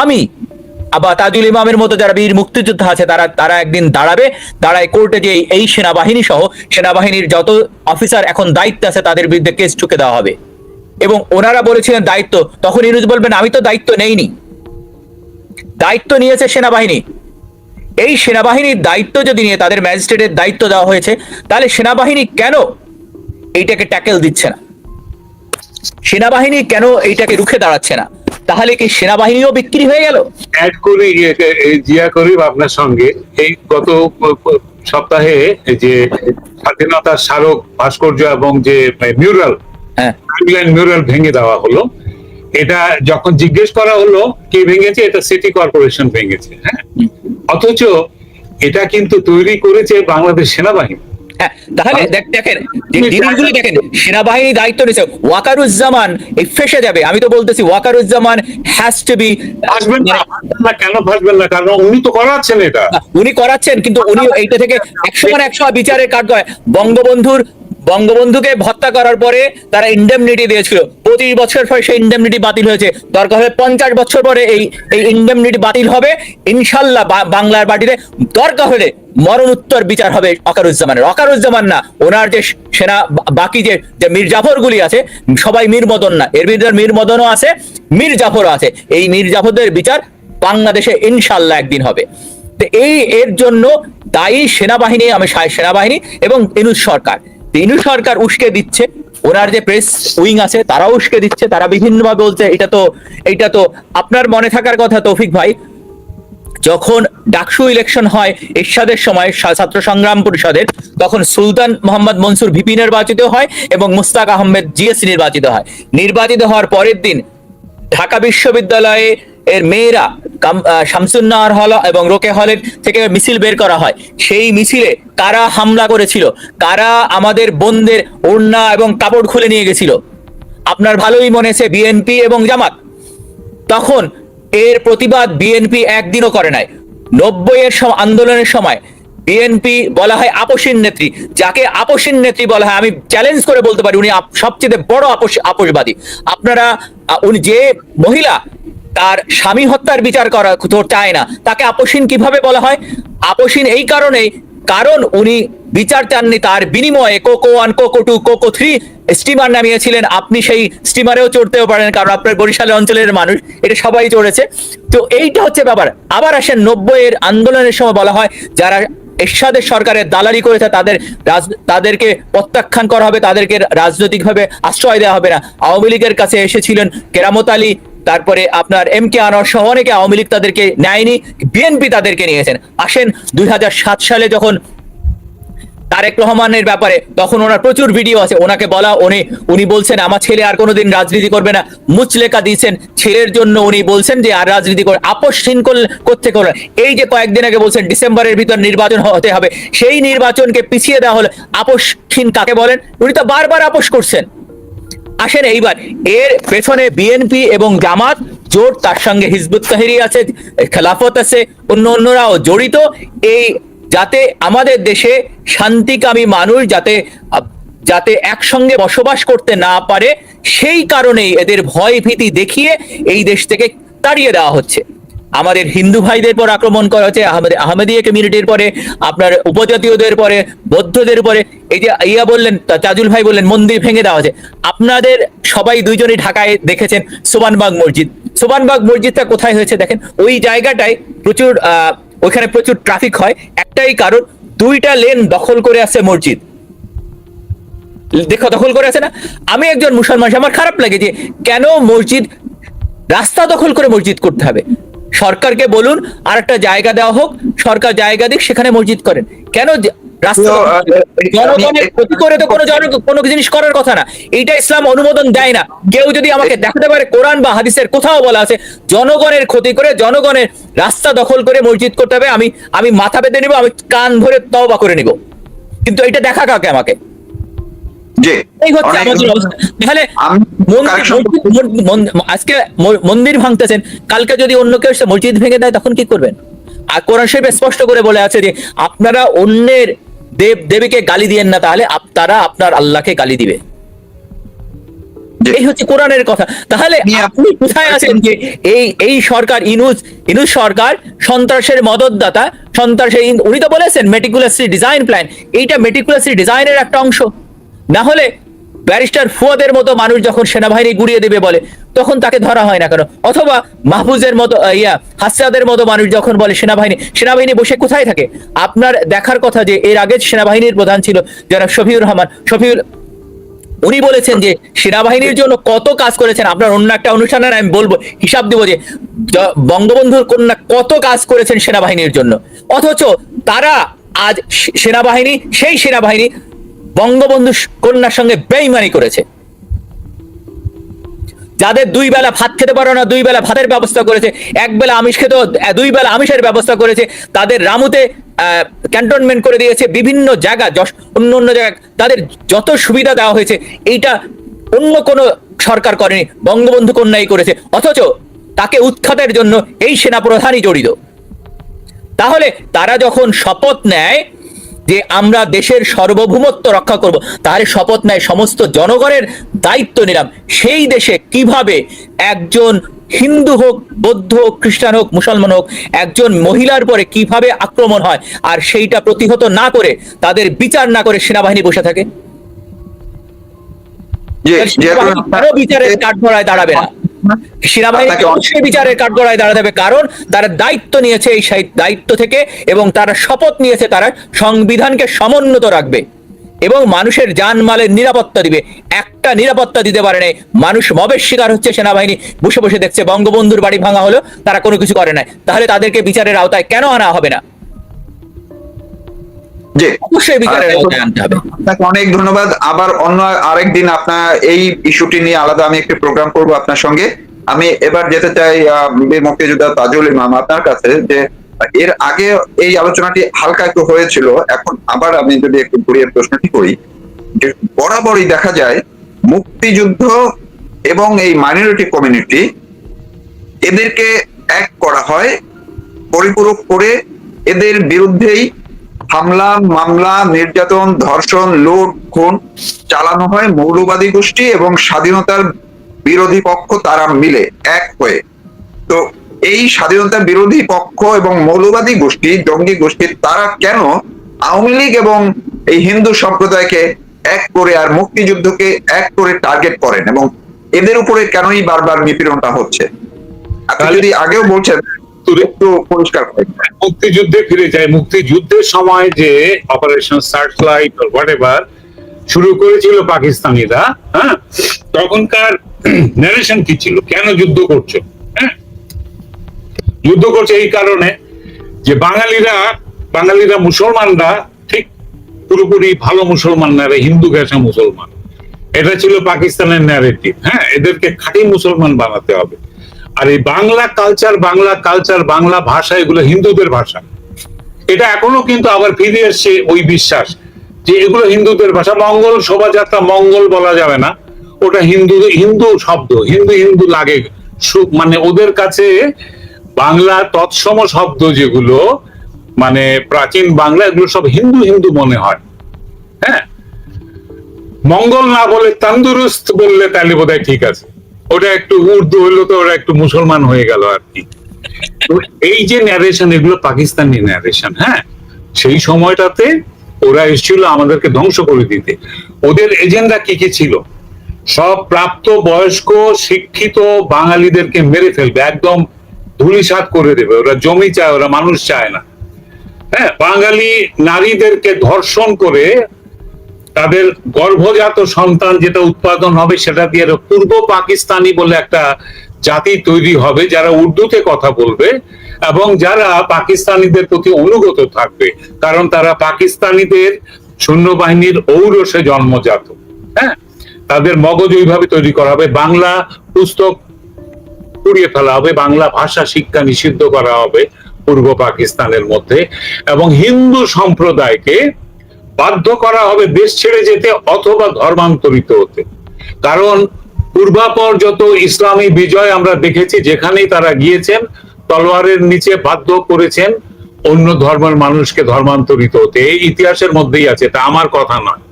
আমি আবার তাজুল ইমামের মতো যারা বীর মুক্তিযোদ্ধা আছে তারা একদিন দাঁড়ায় কোর্টে যে এই সেনাবাহিনী সহ সেনাবাহিনীর যত অফিসার এখন দায়িত্বে আছে তাদের বিরুদ্ধে কেস ঠুকে দেওয়া হবে। এবং ওনারা বলেছিলেন দায়িত্ব, তখন ইউনূস বলবেন আমি তো দায়িত্ব নেইনি। দায়িত্ব নিয়েছে সেনাবাহিনী। এই সেনাবাহিনীর দায়িত্ব যদি নিয়ে তাদের ম্যাজিস্ট্রেটের দায়িত্ব দেওয়া হয়েছে, তাহলে সেনাবাহিনী কেন এইটাকে ট্যাকেল দিচ্ছে না? সেনাবাহিনী কেন এইটাকে রুখে দাঁড়াচ্ছে না? তাহলে কি সেনাবাহিনীও বিক্রি হয়ে গেল? অ্যাড করি জিয়া করিম আপনার সঙ্গে, এই গত সপ্তাহে যে স্বাধীনতার স্মারক ভাস্কর্য এবং যে মিউরাল মিউরাল ভেঙে দেওয়া হলো, এটা যখন জিজ্ঞেস করা হলো কে ভেঙেছে, এটা সিটি কর্পোরেশন ভেঙেছে। হ্যাঁ, অথচ এটা কিন্তু তৈরি করেছে বাংলাদেশ সেনাবাহিনী। তাহলে দেখেন জিনিসগুলো দেখেন, সেনাবাহিনী দায়িত্ব নিয়েছে। ওয়াকারুজ্জামান এই ফেসে যাবে। আমি তো বলতেছি ওয়াকারুজ্জামান হ্যাজ টু বি। আসবেন না, কেন ফাসবেন না? কারণ উনি তো করাচ্ছেন, এটা উনি করাচ্ছেন, কিন্তু উনি এইটা থেকে 100 বিচারের কাজ হয়। বঙ্গবন্ধুকে হত্যা করার পরে তারা ইন্ডেমনিটি দিয়েছিল, 25 বছর পরে সেই ইন্ডেমনিটি বাতিল হয়েছে। দরকার হলে 50 বছর পরে এই ইন্ডেমনিটি বাতিল হবে ইনশাল্লাহ। বাংলার মাটিতে দরকার হলে মরণোত্তর বিচার হবে ওয়াকারুজ্জামানের। ওয়াকারুজ্জামান না, ওনার যে সেনা বাকি যে মীর জাফর গুলি আছে, সবাই মীর মদন না, এর ভিতরে মীর মদনও আছে, মীর জাফরও আছে। এই মীর জাফরদের বিচার বাংলাদেশে ইনশাল্লাহ একদিন হবে। তো এর জন্য দায়ী সেনাবাহিনী, সেনাবাহিনী এবং ইউনূস সরকার। ইউনূস সরকার উস্কে দিচ্ছে, ওনার যে প্রেস উইং আছে তারাও উস্কে দিচ্ছে। তারা বিভিন্নভাবে বলছে এটা তো আপনার মনে থাকার কথা তৌফিক ভাই, যখন ডাকসু ইলেকশন হয় এরশাদের সময় ছাত্র সংগ্রাম পরিষদের, তখন সুলতান মোহাম্মদ মনসুর ভিপি নির্বাচিত হয় এবং মুস্তাক আহমেদ জিএসি নির্বাচিত হয়। নির্বাচিত হওয়ার পরের দিন ঢাকা বিশ্ববিদ্যালয়ে এর মেয়েরা শামসুন্নাহার হল এবং রোকে হলের থেকে মিছিল বের করা হয়। সেই মিছিলে কারা হামলা করেছিল, কারা আমাদের বোনদের ওড়না এবং কাপড় খুলে নিয়ে গেছিল? আপনার ভালোই মনে আছে, বিএনপি এবং জামাত। তখন এর প্রতিবাদ বিএনপি একদিনও করে নাই। 90-এর আন্দোলনের সময় বিএনপি বলা হয় আপসীন নেত্রী, যাকে আপসীন নেত্রী বলা হয়, আমি চ্যালেঞ্জ করে বলতে পারি উনি সবচেয়ে বড় আপসবাদী। আপনারা উনি যে মহিলা তার স্বামী হত্যার বিচার করা চায় না, তাকে আপসীন কিভাবে বলা হয়? আপসীন এই কারণেই, কারণ উনি বিচার চাননি। তার বিনিময়ে কোকো 1, কোকো 2, কোকো 3 স্টিমার নামিয়েছিলেন। আপনি সেই স্টিমারেও চড়তেও পারেন, কারণ আপনার বরিশালের অঞ্চলের মানুষ, এটা সবাই চড়েছে। তো এইটা হচ্ছে ব্যাপার। আবার আসেন 90-এর আন্দোলনের সময় বলা হয় যারা এরশাদের সরকারের দালালি করেছে তাদেরকে প্রত্যাখ্যান করা হবে, তাদেরকে রাজনৈতিকভাবে আশ্রয় দেওয়া হবে না। আওয়ামী লীগের কাছে এসেছিলেন কেরামত আলী, তারপরে আপনার MK আনোয়ার সহ অনেকে, আওয়ামী লীগ তাদেরকে নেয়নি, বিএনপি তাদেরকে নিয়েছেন। আসেন 2007 সালে যখন তারেক রহমানের ব্যাপারে, তখন ওনার প্রচুর ভিডিও আছে, ওনাকে বলা উনি বলছেন আমার ছেলে আর কোনোদিন রাজনীতি করবে না, মুচলেকা দিয়েছেন ছেলের জন্য। উনি বলছেন যে আর রাজনীতি করে আপসহীন করতে করলেন। এই যে কয়েকদিন আগে বলছেন ডিসেম্বরের ভিতর নির্বাচন হতে হবে, সেই নির্বাচনকে পিছিয়ে দেওয়া হলো। আপসহীন কাকে বলেন? উনি তো বারবার আপোষ করছেন। আসেন এইবার এর পেছনে বিএনপি এবং জামাত জোট, তার সঙ্গে হিজবুত তাহরির আছে, খেলাফত আছে, অন্যরাও জড়িত। এই যাতে আমাদের দেশে শান্তিকামী মানুষ যাতে একসঙ্গে বসবাস করতে না পারে, সেই কারণেই এদের ভয় ভীতি দেখিয়ে এই দেশ থেকে তাড়িয়ে দেওয়া হচ্ছে। আমাদের হিন্দু ভাইদের পর আক্রমণ করা হচ্ছে, আহমেদিয়া কমিউনিটির পরে, আপনার উপজাতীয়দের পরে, বৌদ্ধদের পরে। এই যে বললেন, তাজুল ভাই বললেন মন্দির ভেঙে দেওয়া হচ্ছে। আপনাদের সবাই দুইজনই ঢাকায় দেখেছেন সোবানবাগ মসজিদ। সোবানবাগ মসজিদটা কোথায় হয়েছে দেখেন, ওই জায়গাটায় ওইখানে প্রচুর ট্রাফিক হয়। একটাই কারণ, 2টা লেন দখল করে আছে মসজিদ। দখল করে আছে না? আমি একজন মুসলমান, আমার খারাপ লাগে যে কেন রাস্তা দখল করে মসজিদ করতে হবে? সরকারকে বলুন আর একটা জায়গা দেওয়া হোক, সরকার জায়গা দিক, সেখানে মসজিদ করেন। কেন রাস্তা? জনগণের ক্ষতি করে তো কোনো জিনিস করার কথা না। এইটা ইসলাম অনুমোদন দেয় না। কেউ যদি আমাকে দেখাতে পারে কোরআন বা হাদিসের কোথাও বলা আছে জনগণের ক্ষতি করে, জনগণের রাস্তা দখল করে মসজিদ করতে হবে, আমি মাথা পেতে নিব, আমি কান ধরে তওবা করে নিব। কিন্তু এটা দেখা কাকে আমাকে? আজকে মন্দির ভাঙতেছেন, কালকে যদি অন্য কেউ মসজিদ ভেঙে দেয় তখন কি করবেন? আর কোরআন শরীফে স্পষ্ট করে বলে আছে যে আপনারা অন্যের দেব দেবীকে গালি দিয়েন না, তাহলে তারা আপনার আল্লাহকে গালি দিবে। এই হচ্ছে কোরআনের কথা। তাহলে আপনি কোথায় আছেন যে এই সরকার ইনুস সরকার সন্ত্রাসের মদতদাতা, সন্ত্রাসের, উনি তো বলেছেন মেটিকুলাসলি ডিজাইন প্ল্যান, এইটা মেটিকুলাসলি ডিজাইনের একটা অংশ। না হলে ব্যারিস্টার ফুয়াদের মতো মানুষ যখন সেনাবাহিনী গুড়িয়ে দেবে বলে, তখন তাকে ধরা হয় না কেন? অথবা মাহফুজের মতো হাসিয়াদের মতো মানুষ যখন বলে সেনাবাহিনী বসে কোথায় থাকে? আপনার দেখার কথা যে এর আগে সেনাবাহিনীর প্রধান ছিল যারা শফিউর রহমান, উনি বলেছেন যে সেনাবাহিনীর জন্য কত কাজ করেছেন। আপনার অন্য একটা অনুষ্ঠানে আমি বলবো, হিসাব দেবো যে বঙ্গবন্ধুর কন্যা কত কাজ করেছেন সেনাবাহিনীর জন্য, অথচ তারা আজ সেই সেনাবাহিনী বঙ্গবন্ধু কন্যার সঙ্গে বেইমানি করেছে। যাদের 2 বেলা ভাত খেতে পারো না, 2 বেলা ভাতের ব্যবস্থা করেছে, 1 বেলা আমিষ খেতে 2 বেলা আমিষের ব্যবস্থা করেছে, তাদের রামুতে ক্যান্টনমেন্ট করে দিয়েছে, বিভিন্ন জায়গা অন্য জায়গায় তাদের যত সুবিধা দেওয়া হয়েছে, এইটা অন্য কোনো সরকার করেনি, বঙ্গবন্ধু কন্যাই করেছে। অথচ তাকে উৎখাতের জন্য এই সেনাপ্রধানই জড়িত। তাহলে তারা যখন শপথ নেয় যে আমরা দেশের সার্বভৌমত্ব রক্ষা করব, তাহলে শপথ নেয় সমস্ত জনগণের দায়িত্ব নিলাম। সেই দেশে কিভাবে একজন হিন্দু হোক, বৌদ্ধ হোক, খ্রিস্টান হোক, মুসলমান হোক, একজন মহিলার পরে কিভাবে আক্রমণ হয়, আর সেইটা প্রতিহত না করে, তাদের বিচার না করে সেনাবাহিনী বসে থাকে? বিচারের কাঠগড়ায় দাঁড়াবে না, সেনাবাহিনী অবশ্যই বিচারের কাঠগড়ায় দাঁড়াতে হবে, কারণ তারা দায়িত্ব নিয়েছে এই দায়িত্ব থেকে, এবং তারা শপথ নিয়েছে তারা সংবিধানকে সমুন্নত রাখবে এবং মানুষের জানমালের নিরাপত্তা দিবে। একটা নিরাপত্তা দিতে পারে নাই, মানুষ মবের শিকার হচ্ছে, সেনাবাহিনী বসে বসে দেখছে। বঙ্গবন্ধুর বাড়ি ভাঙা হলো, তারা কোনো কিছু করে নাই, তাহলে তাদেরকে বিচারের আওতায় কেন আনা হবে না? অবশ্যই বিচারের আওতায় আনতে হবে। আপনাকে অনেক ধন্যবাদ। আবার অন্য আরেকদিন আপনার এই ইস্যুটি নিয়ে আলাদা আমি একটি প্রোগ্রাম করব আপনার সঙ্গে। আমি এবার যেতে চাই মুক্তিযোদ্ধা তাজুল ইমাম আপনার কাছে, যে এর আগে এই আলোচনাটি হালকা একটু হয়েছিল, এখন আবার আমি যদি একটু ঘুরিয়ে প্রশ্নটি করি, যে বরাবরই দেখা যায় মুক্তিযুদ্ধ এবং এই মাইনরিটি কমিউনিটি, এদেরকে এক করা হয়, পরিপূরক করে এদের বিরুদ্ধেই হামলা, মামলা, নির্যাতন, ধর্ষণ, লুট, খুন চালানো হয় মৌলবাদী গোষ্ঠী এবং স্বাধীনতার বিরোধী পক্ষ তারা মিলে এক হয়ে। তো এই স্বাধীনতা বিরোধী পক্ষ এবং মৌলবাদী গোষ্ঠী, জঙ্গি গোষ্ঠী, তারা কেন আওয়ামী লীগ এবং এই হিন্দু সম্প্রদায়কে এক করে আর মুক্তিযুদ্ধকে এক করে টার্গেট করেন, এবং এদের উপরে কেনই বারবার নিপীড়নটা হচ্ছে? আপনি যদি আগেও বলছেন একটু পরিষ্কার করেন। মুক্তিযুদ্ধে ফিরে যায়। মুক্তিযুদ্ধের সময় যে অপারেশন সার্চলাইট অর হোয়াটএভার শুরু করেছিল পাকিস্তানিরা, হ্যাঁ, তখনকার ন্যারেশন কি ছিল? কেন যুদ্ধ করছো? হ্যাঁ, যুদ্ধ করছে এই কারণে যে বাঙালিরা মুসলমানরা ঠিক পুরোপুরি ভালো মুসলমান না, হিন্দু ঘেঁষা মুসলমান, এটা ছিল পাকিস্তানের ন্যারেটিভ। হ্যাঁ, এদেরকে খাঁটি মুসলমান বানাতে হবে। আর এই বাংলা কালচার, বাংলা ভাষা, এগুলো হিন্দুদের ভাষা। এটা এখনো কিন্তু আবার ফিরে এসছে ওই বিশ্বাস যে এগুলো হিন্দুদের ভাষা। মঙ্গল শোভাযাত্রা, মঙ্গল বলা যাবে না, ওটা হিন্দু শব্দ, হিন্দু লাগে, মানে ওদের কাছে বাংলা তৎসম শব্দ যেগুলো মানে প্রাচীন বাংলা, এগুলো সব হিন্দু মনে হয়। হ্যাঁ, মঙ্গল না বলে তন্দুরুস্ত বললে তাহলে বোধহয় ঠিক আছে, ওটা একটু উর্দু হইলো তো ওরা একটু মুসলমান হয়ে গেল আর কি। তো এই যে ন্যারেশন, এগুলো পাকিস্তানি ন্যারেশন। হ্যাঁ, সেই সময়টাতে ওরা এসেছিল আমাদেরকে ধ্বংস করে দিতে। ওদের এজেন্ডা কি ছিল? সব প্রাপ্ত বয়স্ক শিক্ষিত বাঙালিদেরকে মেরে ফেলবে, একদম ধুলিসাৎ করে দেবে। ওরা জমি চায়, ওরা মানুষ চায় না। হ্যাঁ, বাঙালি নারীদেরকে ধর্ষণ করে তাদের গর্ভজাত সন্তান যেটা উৎপাদন হবে সেটা দিয়ে পূর্ব পাকিস্তানি বলে একটা জাতি তৈরি হবে, যারা উর্দুতে কথা বলবে এবং যারা পাকিস্তানিদের প্রতি অনুগত থাকবে, কারণ তারা পাকিস্তানিদের সৈন্যবাহিনীর ঔরসে জন্মজাত। হ্যাঁ, তাদের মগজ ওইভাবে তৈরি করা হবে, বাংলা পুস্তক পুড়িয়ে ফেলা হবে, বাংলা ভাষা শিক্ষা নিষিদ্ধ করা হবে পূর্ব পাকিস্তানের মধ্যে, এবং হিন্দু সম্প্রদায়কে বাধ্য করা হবে দেশ ছেড়ে যেতে অথবা ধর্মান্তরিত হতে। কারণ পূর্বাপর যত ইসলামী বিজয় আমরা দেখেছি, যেখানেই তারা গিয়েছেন তলোয়ারের নিচে বাধ্য করেছেন অন্য ধর্মের মানুষকে ধর্মান্তরিত হতে। এই ইতিহাসের মধ্যেই আছে, এটা আমার কথা নয়।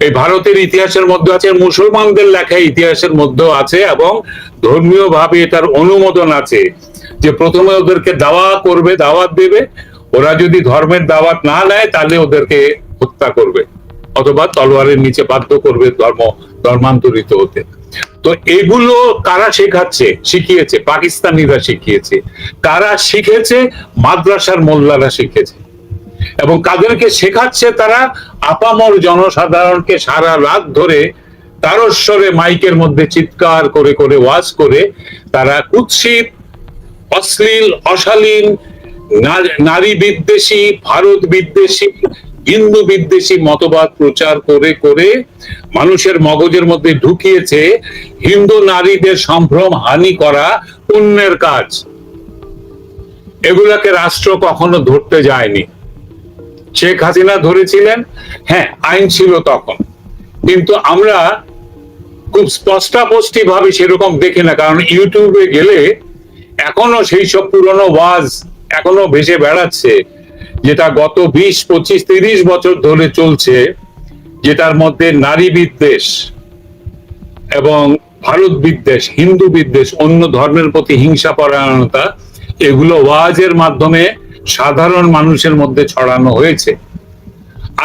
এই ভারতের ইতিহাসের মধ্যে আছে, মুসলমানদের লেখা ইতিহাসের মধ্যেও আছে, এবং ধর্মীয় ভাবে এটার অনুমোদন আছে যে প্রথমে ওদেরকে দাওয়াত দেবে, ওরা যদি ধর্মের দাওয়াত না নেয় তাহলে ওদেরকে হত্যা করবে অথবা তলোয়ারের নিচে বাধ্য করবে ধর্মান্তরিত হতে। তো এগুলো কারা শিখিয়েছে? পাকিস্তানিরা শিখিয়েছে। কারা শিখেছে? মাদ্রাসার মোল্লারা শিখেছে। এবং কাদেরকে শেখাচ্ছে? তারা আপামর জনসাধারণকে সারা রাত ধরে তারস্বরে মাইকের মধ্যে চিৎকার করে করে ওয়াজ করে তারা কুৎসিত, অশ্লীল, অশালীন, নারী বিদ্বেষী, ভারত বিদ্বেষী, হিন্দু বিদ্বেষী মতবাদ প্রচার করে করে মানুষের মগজের মধ্যে ঢুকিয়েছে হিন্দু নারীদের সম্ভ্রম হানি করা পুণ্যের কাজ। এগুলাকে রাষ্ট্র কখনো ধরতে যায়নি। শেখ হাসিনা ধরেছিলেন, হ্যাঁ আইন ছিল তখন, কিন্তু আমরা খুব স্পষ্টাস্পষ্টি ভাবে সেরকম দেখি না, কারণ ইউটিউবে গেলে এখনো সেই সব পুরনো ওয়াজ এখনো ভেসে বেড়াচ্ছে, যেটা গত 20, 25, 30 বছর ধরে চলছে, যেটার মধ্যে নারী বিদ্বেষ এবং ভারত বিদ্বেষ, হিন্দু বিদ্বেষ, অন্য ধর্মের প্রতি হিংসা পরায়ণতা, এগুলো ওয়াজের মাধ্যমে সাধারণ মানুষের মধ্যে ছড়ানো হয়েছে।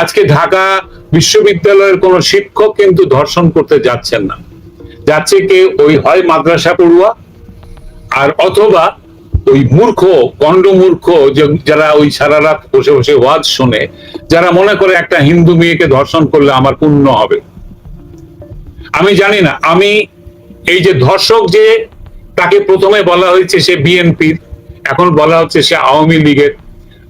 আজকে ঢাকা বিশ্ববিদ্যালয়ের কোন শিক্ষক কিন্তু ধর্ষণ করতে যাচ্ছেন না, যাচ্ছে কে? ওই হয় মাদ্রাসা পড়ুয়া, আর অথবা ওই মূর্খ, গন্ডমূর্খ যারা ওই সারা রাত বসে বসে ওয়াজ শুনে, যারা মনে করে একটা হিন্দু মেয়েকে ধর্ষণ করলে আমার পুণ্য হবে। আমি জানি না, আমি এই যে ধর্ষক, যে তাকে প্রথমে বলা হয়েছে সে বিএনপির, এখন বলা হচ্ছে সে আওয়ামী লীগের,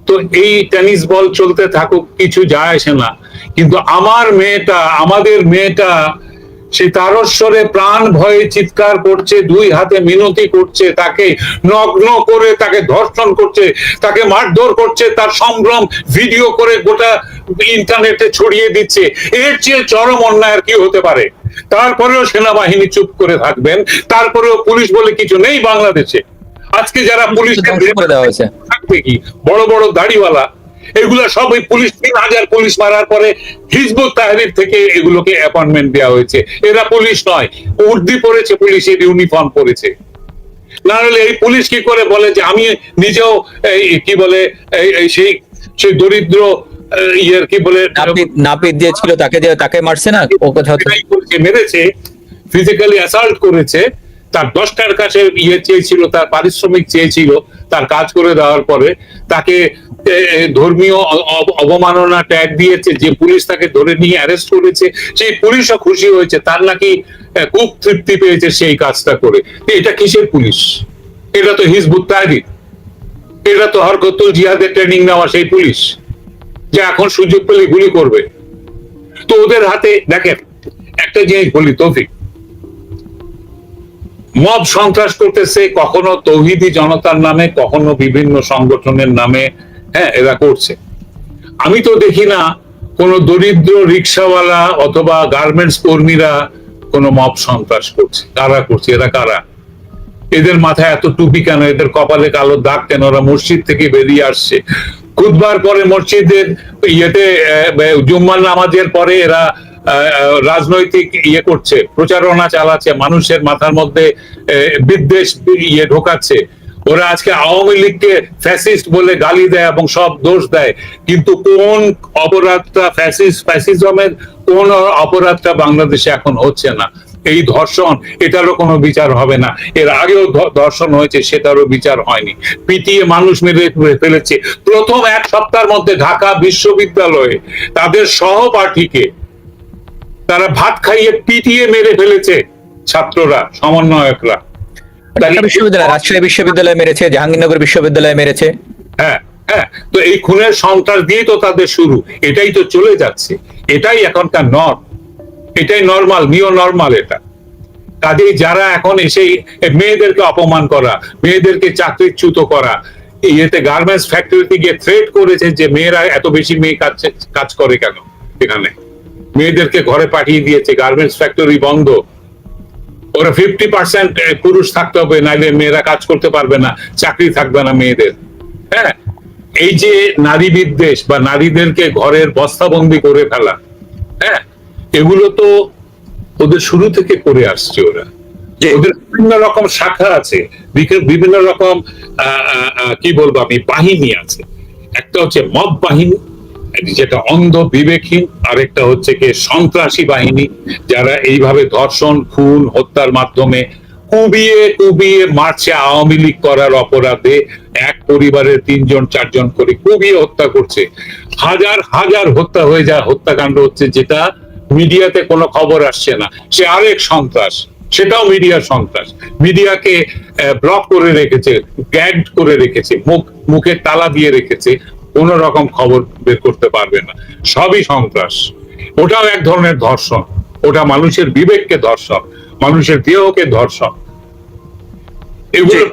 তো এই টেনিস বল চলতে থাকুক, কিছু যায় আসে না। কিন্তু আমাদের মেয়েটা সে তারস্বরে প্রাণ ভয়ে চিৎকার করছে, দুই হাতে মিনতি করছে, তাকে নগ্ন করে তাকে ধর্ষণ করছে, তাকে মারধর করছে, তার সম্ভ্রম ভিডিও করে গোটা ইন্টারনেটে ছড়িয়ে দিচ্ছে। এর চেয়ে চরম অন্যায় আর কি হতে পারে? তারপরেও সেনাবাহিনী চুপ করে থাকবেন, তারপরেও পুলিশ বলে কিছু নেই বাংলাদেশে। আজকে যারা পুলিশ থাকবে কি বড় বড় দাড়িওয়ালা, এগুলা সব ওই পুলিশ, 3000 পুলিশ মারার পরে হিজবুত তাহরীর থেকে এগুলোকে অ্যাপয়েন্টমেন্ট দেওয়া হয়েছে। এরা পুলিশ নয়, উর্দি পরেছে, পুলিশের ইউনিফর্ম পরেছে। না হলে এই পুলিশ কি করে বলে যে আমি নিজেও কি বলে সেই দরিদ্র ইয়ের কি বলে নাপিত দিয়েছিল, তাকে মারছে না, ও কোথাও মেরেছে, ফিজিক্যালি অ্যাসাল্ট করেছে, তার 10 টাকার কাছে চেয়েছিল, তার পারিশ্রমিক চেয়েছিল, তার কাজ করে দেওয়ার পরে তাকে ধর্মীয় অবমাননা ট্যাগ দিয়েছে। যে পুলিশ তাকে ধরে নিয়ে অ্যারেস্ট করেছে, সেই পুলিশও খুশি হয়েছে, তার নাকি খুব তৃপ্তি পেয়েছে সেই কাজটা করে। এটা কিসের পুলিশ? এটা তো হিজবুত তাহরীর, এটা তো হরকতুল জিহাদের ট্রেনিং নেওয়া সেই পুলিশ, যে এখন সুযোগ পেলে গুলি করবে। তো ওদের হাতে দেখেন একটা জিনিস বলি তৌফিক, মব সন্ত্রাস করতেছে কখনো তৌহিদি জনতার নামে, কখনো বিভিন্ন সংগঠনের নামে, হ্যাঁ এরা করছে। আমি তো দেখি না কোন দরিদ্র রিক্সাওয়ালা অথবা গার্মেন্টস কর্মীরা কোন মব সন্ত্রাস করছে। কারা করছে? এরা কারা? এদের মাথায় এত টুপি কেন? এদের কপালে কালো দাগ কেন? ওরা মসজিদ থেকে বেরিয়ে আসছে, খুতবার পরে মসজিদের ইয়েতে জুম্মার নামাজের পরে এরা রাজনৈতিক করছে, প্রচারণা চালাচ্ছে, মানুষের মাথার মধ্যে বিদ্বেষ ঢোকাচ্ছে। ওরা আজকে আওয়ামী লীগকে ফ্যাসিস্ট বলে গালি দেয় এবং সব দোষ দেয়, কিন্তু কোন অপরাধটা ফ্যাসিজমের কোন অপরাধটা বাংলাদেশে এখন হচ্ছে না? এই ধর্ষণ, এটারও কোনো বিচার হবে না। এর আগেও ধর্ষণ হয়েছে, সেটারও বিচার হয়নি। পিটিয়ে মানুষ মেরে ফেলেছে। প্রথম 1 সপ্তাহের মধ্যে ঢাকা বিশ্ববিদ্যালয়ে তাদের সহপাঠীকে তারা ভাত খাইয়ে পিটিয়ে মেরে ফেলেছে ছাত্ররা, সমন্বয়করা। রাজশাহী বিশ্ববিদ্যালয় মেরেছে, জাহাঙ্গীরনগর বিশ্ববিদ্যালয় মেরেছে। হ্যাঁ হ্যাঁ, তো এই খুনের সন্ত্রাস দিয়ে তো তাদের শুরু, এটাই তো চলে যাচ্ছে, এটাই এখনকার নর্ম, এটাই নর্মাল, নিও নর্মাল এটা। কাজেই যারা এখন এসে মেয়েদেরকে অপমান করা, মেয়েদেরকে চাকরিচ্যুত করা, ইয়েতে গার্মেন্টস ফ্যাক্টরিতে গিয়ে থ্রেট করেছে যে মেয়েরা এত বেশি মেয়ে কাজ করে কেন এখানে, মেয়েদেরকে ঘরে পাঠিয়ে দিয়েছে, গার্মেন্টস ফ্যাক্টরি বন্ধ, ওরা 50% পুরুষ থাকতে হবে, নাইলে মেয়েরা কাজ করতে পারবে না, চাকরি থাকবে না মেয়েদের। হ্যাঁ, এই যে নারী বিদ্বেষ বা নারীদেরকে ঘরের বস্তাবন্দি করে ফেলা, হ্যাঁ, এগুলো তো ওদের শুরু থেকে করে আসছে ওরা। জি। ওদের বিভিন্ন রকম শাখা আছে, বিভিন্ন রকম কি বলবো আমি, বাহিনী আছে। একটা হচ্ছে মব বাহিনী, যেটা অন্ধ বিবেকহীন, আরেকটা হচ্ছে কি সন্ত্রাসী বাহিনী, যারা এইভাবে ধর্ষণ, খুন, হত্যার মাধ্যমে কুবিয়ে কুবিয়ে মারছে। আওয়ামী লীগ করার অপরাধে এক পরিবারের 3-4জন করে কুবিয়ে হত্যা করছে। হাজার হাজার হত্যা হয়ে যায়, হত্যাকাণ্ড হচ্ছে, যেটা মিডিয়াতে কোনো খবর আসছে না। সে আরেক সন্ত্রাস, সেটাও মিডিয়ার সন্ত্রাস। মিডিয়াকে ব্লক করে রেখেছে, গ্যাগড করে রেখেছে, মুখে তালা দিয়ে রেখেছে, কোন রকম খবর বের করতে পারবে না। সবই সন্ত্রাস। ওটাও এক ধরনের ধর্ষণ, ওটা মানুষের বিবেককে ধর্ষণ, মানুষের দেহকে ধর্ষণ। এগুলো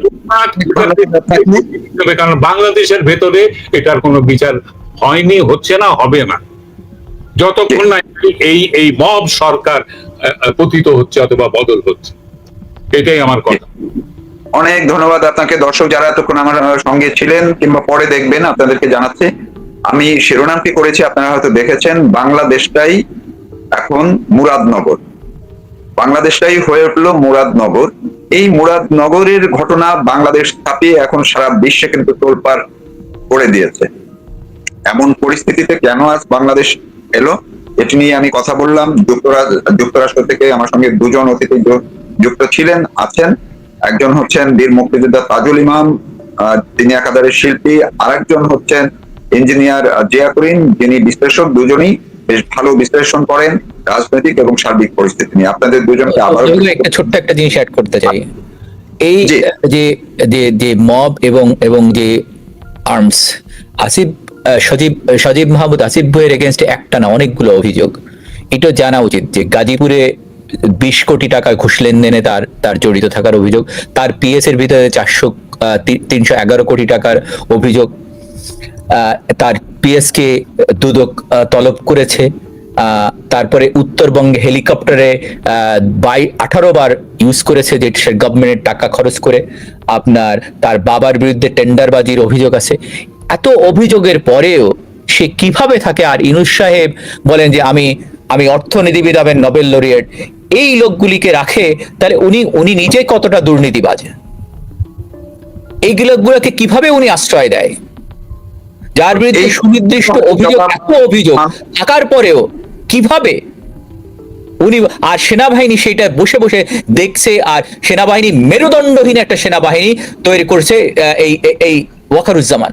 কারণ বাংলাদেশের ভেতরে এটার কোনো বিচার হয়নি, হচ্ছে না, হবে না, যতক্ষণ না এই মব সরকার পতিত হচ্ছে অথবা বদল হচ্ছে। এটাই আমার কথা। অনেক ধন্যবাদ আপনাকে। দর্শক যারা এতক্ষণ আমার সঙ্গে ছিলেন কিংবা পরে দেখবেন, আপনাদেরকে জানাচ্ছি আমি শিরোনামটি করেছি, আপনারা হয়তো দেখেছেন, বাংলাদেশটাই এখন মুরাদনগর। বাংলাদেশটাই হয়ে উঠলো মুরাদনগর। এই মুরাদনগরের ঘটনা বাংলাদেশ ছাপিয়ে এখন সারা বিশ্বে কিন্তু তোলপাড় করে দিয়েছে। এমন পরিস্থিতিতে কেন আজ বাংলাদেশ এলো, এটি নিয়ে আমি কথা বললাম। যুক্তরাষ্ট্র থেকে আমার সঙ্গে দুজন অতিথি যুক্ত ছিলেন, আছেন। একজন হচ্ছেন বীর মুক্তিযোদ্ধা তাজুল ইমাম, তিনি একাধারে শিল্পী। আরেকজন হচ্ছেন ইঞ্জিনিয়ার জিয়া করিম, যিনি বিশ্লেষক। দুজনই বেশ ভালো বিশ্লেষণ করেন রাজনৈতিক এবং সার্বিক পরিস্থিতি নিয়ে। আপনাদের দুজনকে আবার একটা ছোট্ট একটা জিনিস অ্যাড করতে চাই। এই যে যে যে মব এবং যে আর্মস, আসিফ সজীব মাহমুদ আসিফ ভাইয়ের এগেনস্টে একটা না, অনেকগুলো অভিযোগ। এটা জানা উচিত যে গাজীপুরে 20 কোটি টাকা ঘুষ লেনদেনে তার জড়িত থাকার অভিযোগ। তার পিএস এর ভিতরে 311 কোটি টাকার অভিযোগ। তার পিএস কে দুদক তলব করেছে। তারপরে উত্তরবঙ্গে হেলিকপ্টারে 18 বার ইউজ করেছে, যে গভর্নমেন্টের টাকা খরচ করে। আপনার তার বাবার বিরুদ্ধে টেন্ডারবাজির অভিযোগ আছে। এত অভিযোগের পরেও সে কিভাবে থাকে? আর ইউনূস সাহেব বলেন যে আমি অর্থনীতিবিদ, হবেন নোবেল লরিয়েট। এই লোকগুলিকে রাখে, তাহলে উনি নিজে কতটা দুর্নীতিবাজ? এই লোকগুলোকে কিভাবে উনি আশ্রয় দেয়, যার বিরুদ্ধে সুনির্দিষ্ট অভিযোগ, এত অভিযোগ থাকার পরেও কিভাবে উনি? আর সেনাবাহিনী সেটা বসে বসে দেখছে, আর সেনাবাহিনী মেরুদণ্ডহীন একটা সেনাবাহিনী তৈরি করছে এই ওয়াকারুজ্জামান।